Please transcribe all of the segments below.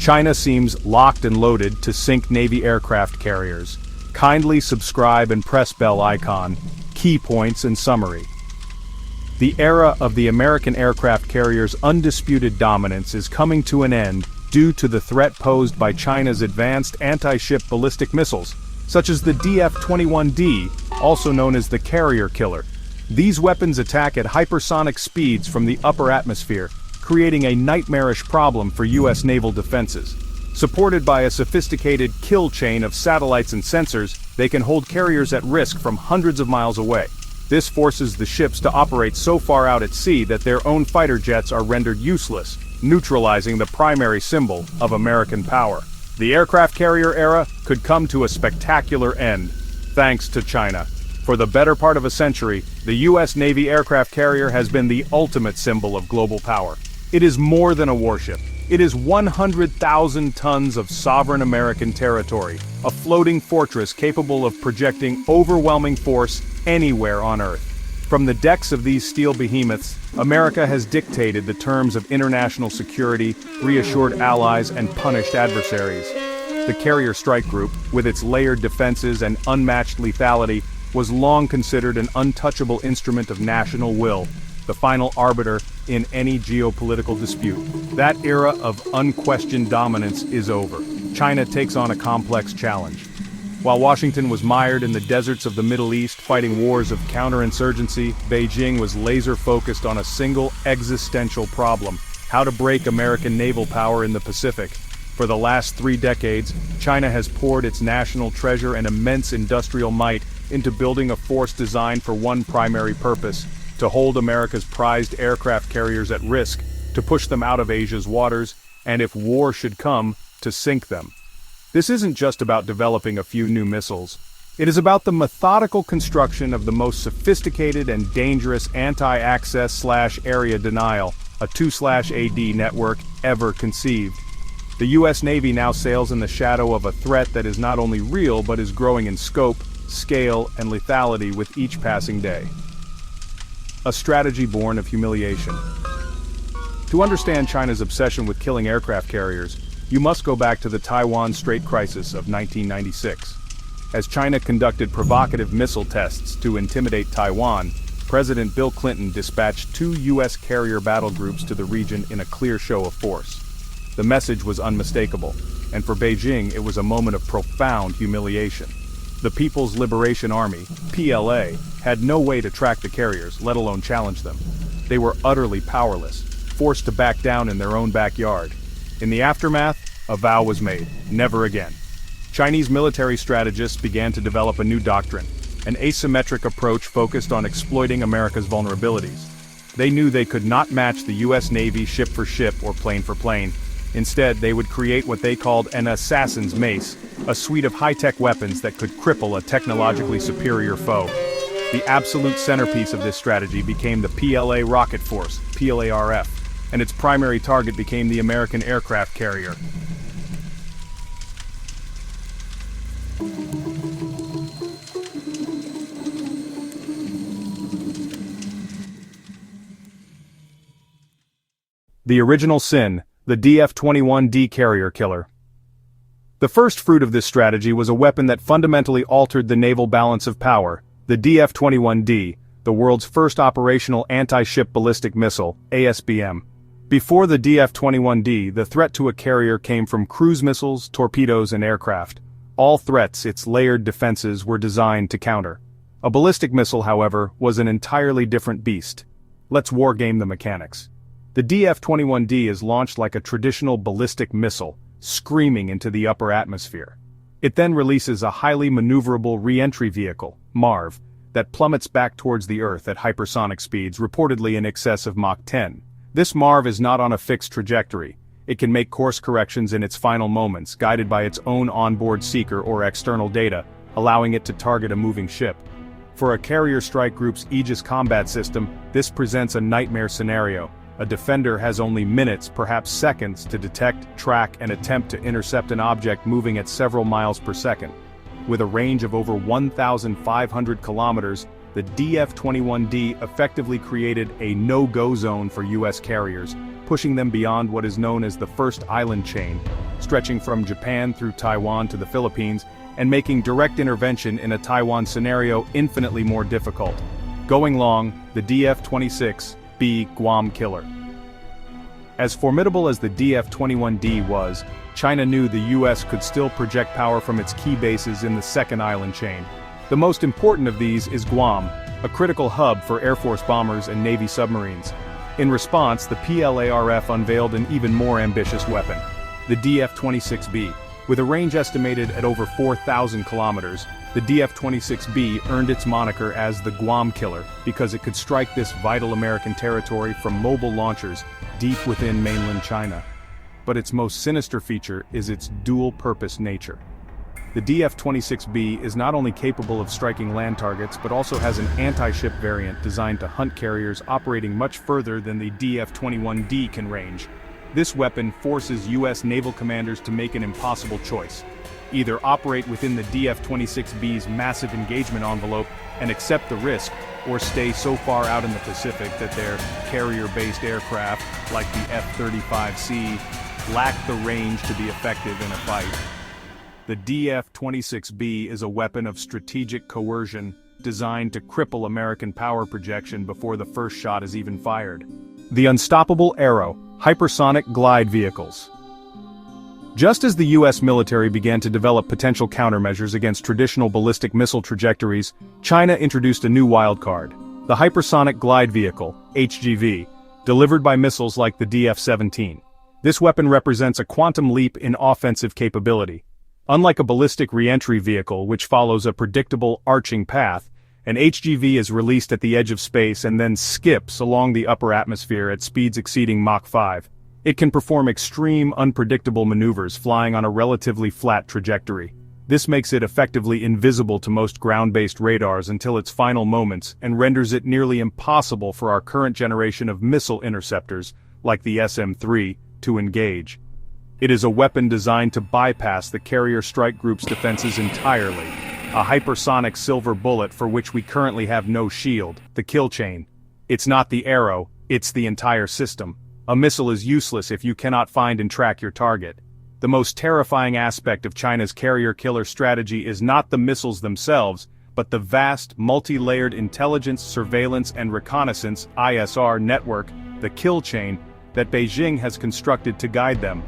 China seems locked and loaded to sink Navy aircraft carriers. Kindly subscribe and press bell icon. Key points and summary. The era of the American aircraft carriers' undisputed dominance is coming to an end due to the threat posed by China's advanced anti-ship ballistic missiles, such as the DF-21D, also known as the carrier killer. These weapons attack at hypersonic speeds from the upper atmosphere, creating a nightmarish problem for U.S. naval defenses. Supported by a sophisticated kill chain of satellites and sensors, they can hold carriers at risk from hundreds of miles away. This forces the ships to operate so far out at sea that their own fighter jets are rendered useless, neutralizing the primary symbol of American power. The aircraft carrier era could come to a spectacular end, thanks to China. For the better part of a century, the U.S. Navy aircraft carrier has been the ultimate symbol of global power. It is more than a warship. It is 100,000 tons of sovereign American territory, a floating fortress capable of projecting overwhelming force anywhere on Earth. From the decks of these steel behemoths, America has dictated the terms of international security, reassured allies, and punished adversaries. The Carrier Strike Group, with its layered defenses and unmatched lethality, was long considered an untouchable instrument of national will, the final arbiter in any geopolitical dispute. That era of unquestioned dominance is over. China takes on a complex challenge. While Washington was mired in the deserts of the Middle East fighting wars of counterinsurgency, Beijing was laser-focused on a single existential problem: how to break American naval power in the Pacific. For the last 3 decades, China has poured its national treasure and immense industrial might into building a force designed for one primary purpose: to hold America's prized aircraft carriers at risk, to push them out of Asia's waters, and if war should come, to sink them. This isn't just about developing a few new missiles. It is about the methodical construction of the most sophisticated and dangerous anti-access/area denial, a 2/AD network, ever conceived. The U.S. Navy now sails in the shadow of a threat that is not only real but is growing in scope, scale, and lethality with each passing day. A strategy born of humiliation. To understand China's obsession with killing aircraft carriers, you must go back to the Taiwan Strait crisis of 1996. As China conducted provocative missile tests to intimidate Taiwan, President Bill Clinton dispatched 2 U.S. carrier battle groups to the region in a clear show of force. The message was unmistakable, and for Beijing it was a moment of profound humiliation. The People's Liberation Army, PLA, had no way to track the carriers, let alone challenge them. They were utterly powerless, forced to back down in their own backyard. In the aftermath, a vow was made: never again. Chinese military strategists began to develop a new doctrine, an asymmetric approach focused on exploiting America's vulnerabilities. They knew they could not match the U.S. Navy ship for ship or plane for plane. Instead, they would create what they called an assassin's mace, a suite of high-tech weapons that could cripple a technologically superior foe. The absolute centerpiece of this strategy became the PLA Rocket Force, PLARF, and its primary target became the American aircraft carrier. The original sin, the DF-21D carrier killer. The first fruit of this strategy was a weapon that fundamentally altered the naval balance of power, the DF-21D, the world's first operational anti-ship ballistic missile, ASBM. Before the DF-21D, the threat to a carrier came from cruise missiles, torpedoes, and aircraft. All threats its layered defenses were designed to counter. A ballistic missile, however, was an entirely different beast. Let's wargame the mechanics. The DF-21D is launched like a traditional ballistic missile, screaming into the upper atmosphere. It then releases a highly maneuverable re-entry vehicle, MARV, that plummets back towards the Earth at hypersonic speeds reportedly in excess of Mach 10. This MARV is not on a fixed trajectory. It can make course corrections in its final moments, guided by its own onboard seeker or external data, allowing it to target a moving ship. For a carrier strike group's Aegis combat system, this presents a nightmare scenario. A defender has only minutes, perhaps seconds, to detect, track, and attempt to intercept an object moving at several miles per second. With a range of over 1,500 kilometers, the DF-21D effectively created a no-go zone for U.S. carriers, pushing them beyond what is known as the first island chain, stretching from Japan through Taiwan to the Philippines, and making direct intervention in a Taiwan scenario infinitely more difficult. Going long, the DF-26B Guam killer. As formidable as the DF-21D was, China knew the US could still project power from its key bases in the second island chain. The most important of these is Guam, a critical hub for Air Force bombers and Navy submarines. In response, the PLARF unveiled an even more ambitious weapon, the DF-26B. With a range estimated at over 4,000 kilometers, the DF-26B earned its moniker as the Guam Killer because it could strike this vital American territory from mobile launchers deep within mainland China. But its most sinister feature is its dual-purpose nature. The DF-26B is not only capable of striking land targets but also has an anti-ship variant designed to hunt carriers operating much further than the DF-21D can range. This weapon forces U.S. naval commanders to make an impossible choice. Either operate within the DF-26B's massive engagement envelope and accept the risk, or stay so far out in the Pacific that their carrier-based aircraft, like the F-35C, lack the range to be effective in a fight. The DF-26B is a weapon of strategic coercion designed to cripple American power projection before the first shot is even fired. The unstoppable Arrow, hypersonic glide vehicles. Just as the U.S. military began to develop potential countermeasures against traditional ballistic missile trajectories, China introduced a new wildcard, the hypersonic glide vehicle, HGV, delivered by missiles like the DF-17. This weapon represents a quantum leap in offensive capability. Unlike a ballistic re-entry vehicle which follows a predictable, arching path, an HGV is released at the edge of space and then skips along the upper atmosphere at speeds exceeding Mach 5. It can perform extreme, unpredictable maneuvers flying on a relatively flat trajectory. This makes it effectively invisible to most ground-based radars until its final moments and renders it nearly impossible for our current generation of missile interceptors, like the SM-3, to engage. It is a weapon designed to bypass the carrier strike group's defenses entirely. A hypersonic silver bullet for which we currently have no shield, the kill chain. It's not the Arrow, it's the entire system. A missile is useless if you cannot find and track your target. The most terrifying aspect of China's carrier killer strategy is not the missiles themselves, but the vast, multi-layered intelligence, surveillance and reconnaissance (ISR) network, the kill chain, that Beijing has constructed to guide them.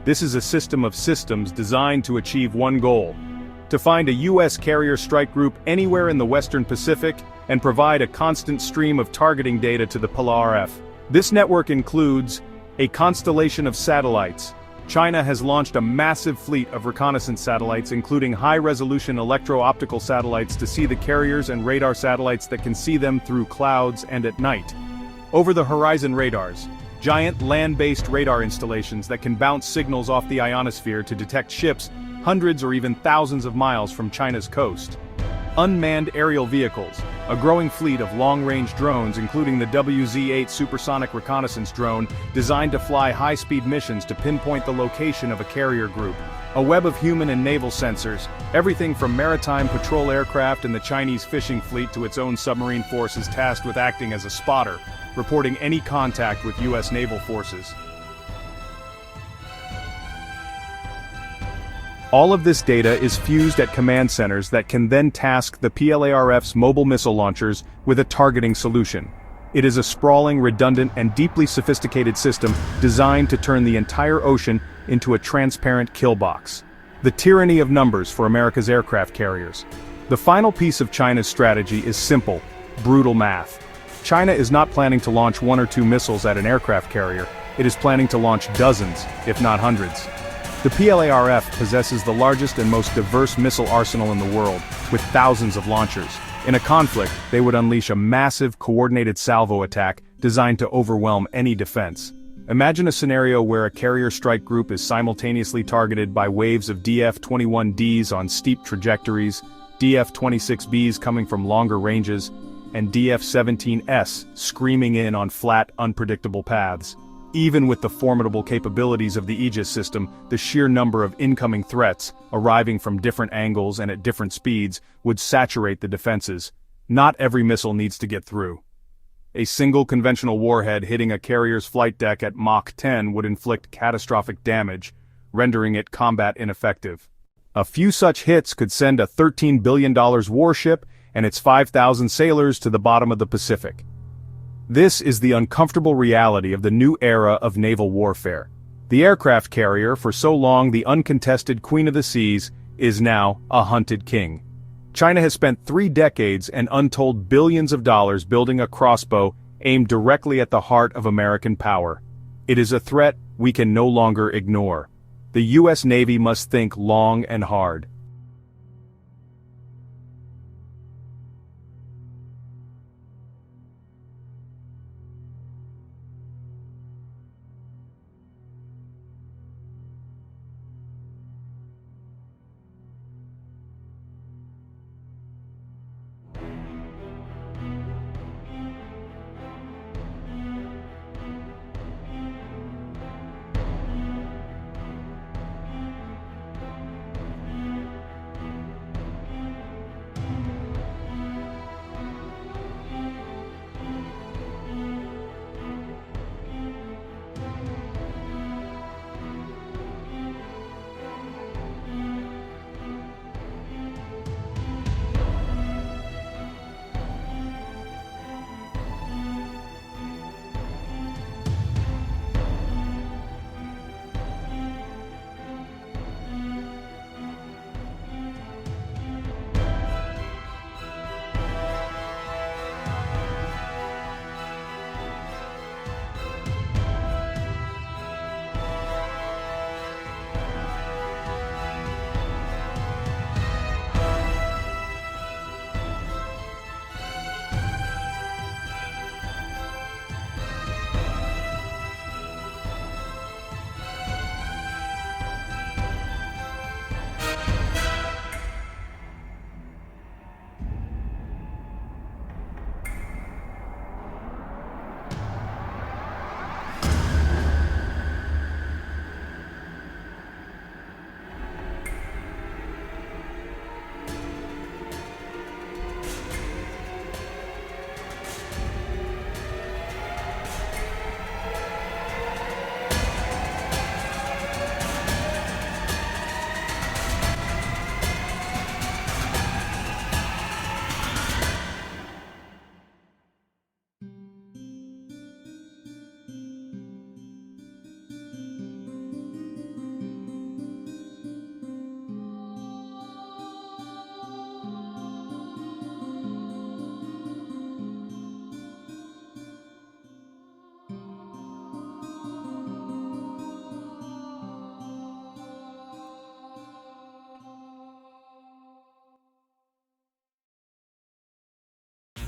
This is a system of systems designed to achieve one goal: to find a U.S. carrier strike group anywhere in the Western Pacific and provide a constant stream of targeting data to the PLARF. This network includes a constellation of satellites. China has launched a massive fleet of reconnaissance satellites, including high-resolution electro-optical satellites to see the carriers and radar satellites that can see them through clouds and at night. Over-the-horizon radars, giant land-based radar installations that can bounce signals off the ionosphere to detect ships hundreds or even thousands of miles from China's coast. Unmanned aerial vehicles, a growing fleet of long-range drones including the WZ-8 supersonic reconnaissance drone designed to fly high-speed missions to pinpoint the location of a carrier group. A web of human and naval sensors, everything from maritime patrol aircraft and the Chinese fishing fleet to its own submarine forces tasked with acting as a spotter, reporting any contact with U.S. naval forces. All of this data is fused at command centers that can then task the PLARF's mobile missile launchers with a targeting solution. It is a sprawling, redundant, and deeply sophisticated system designed to turn the entire ocean into a transparent kill box. The tyranny of numbers for America's aircraft carriers. The final piece of China's strategy is simple, brutal math. China is not planning to launch 1 or 2 missiles at an aircraft carrier. It is planning to launch dozens, if not hundreds. The PLARF possesses the largest and most diverse missile arsenal in the world, with thousands of launchers. In a conflict, they would unleash a massive, coordinated salvo attack designed to overwhelm any defense. Imagine a scenario where a carrier strike group is simultaneously targeted by waves of DF-21Ds on steep trajectories, DF-26Bs coming from longer ranges, and DF-17S screaming in on flat, unpredictable paths. Even with the formidable capabilities of the Aegis system, the sheer number of incoming threats, arriving from different angles and at different speeds, would saturate the defenses. Not every missile needs to get through. A single conventional warhead hitting a carrier's flight deck at Mach 10 would inflict catastrophic damage, rendering it combat ineffective. A few such hits could send a $13 billion warship and its 5,000 sailors to the bottom of the Pacific. This is the uncomfortable reality of the new era of naval warfare. The aircraft carrier, for so long the uncontested queen of the seas, is now a hunted king. China has spent 3 decades and untold billions of dollars building a crossbow aimed directly at the heart of American power. It is a threat we can no longer ignore. The U.S. Navy must think long and hard.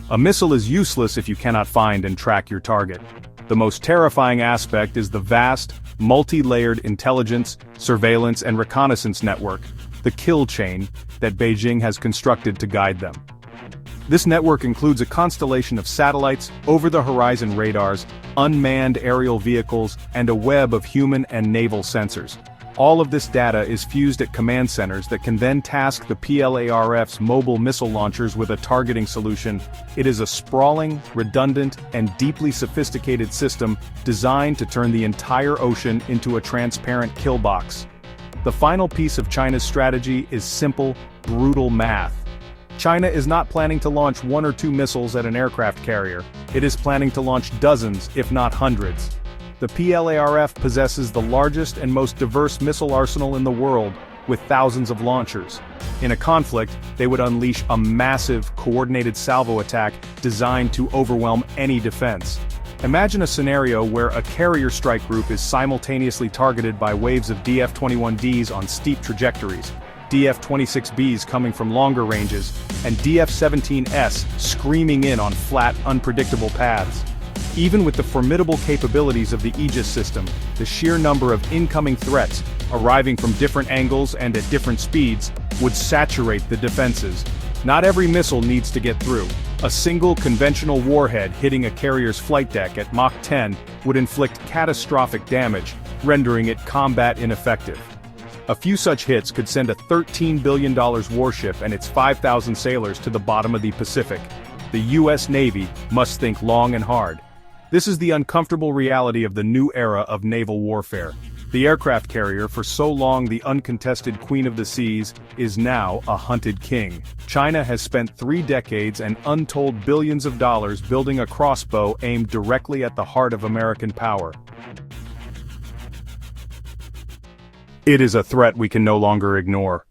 A missile is useless if you cannot find and track your target. The most terrifying aspect is the vast, multi-layered intelligence, surveillance and reconnaissance network, the kill chain, that Beijing has constructed to guide them. This network includes a constellation of satellites, over-the-horizon radars, unmanned aerial vehicles, and a web of human and naval sensors. All of this data is fused at command centers that can then task the PLARF's mobile missile launchers with a targeting solution. It is a sprawling, redundant, and deeply sophisticated system designed to turn the entire ocean into a transparent kill box. The final piece of China's strategy is simple, brutal math. China is not planning to launch 1 or 2 missiles at an aircraft carrier. It is planning to launch dozens, if not hundreds. The PLARF possesses the largest and most diverse missile arsenal in the world, with thousands of launchers. In a conflict, they would unleash a massive, coordinated salvo attack designed to overwhelm any defense. Imagine a scenario where a carrier strike group is simultaneously targeted by waves of DF-21Ds on steep trajectories, DF-26Bs coming from longer ranges, and DF-17S screaming in on flat, unpredictable paths. Even with the formidable capabilities of the Aegis system, the sheer number of incoming threats, arriving from different angles and at different speeds, would saturate the defenses. Not every missile needs to get through. A single conventional warhead hitting a carrier's flight deck at Mach 10 would inflict catastrophic damage, rendering it combat ineffective. A few such hits could send a $13 billion warship and its 5,000 sailors to the bottom of the Pacific. The U.S. Navy must think long and hard. This is the uncomfortable reality of the new era of naval warfare. The aircraft carrier, for so long the uncontested queen of the seas, is now a hunted king. China has spent 3 decades and untold billions of dollars building a crossbow aimed directly at the heart of American power. It is a threat we can no longer ignore.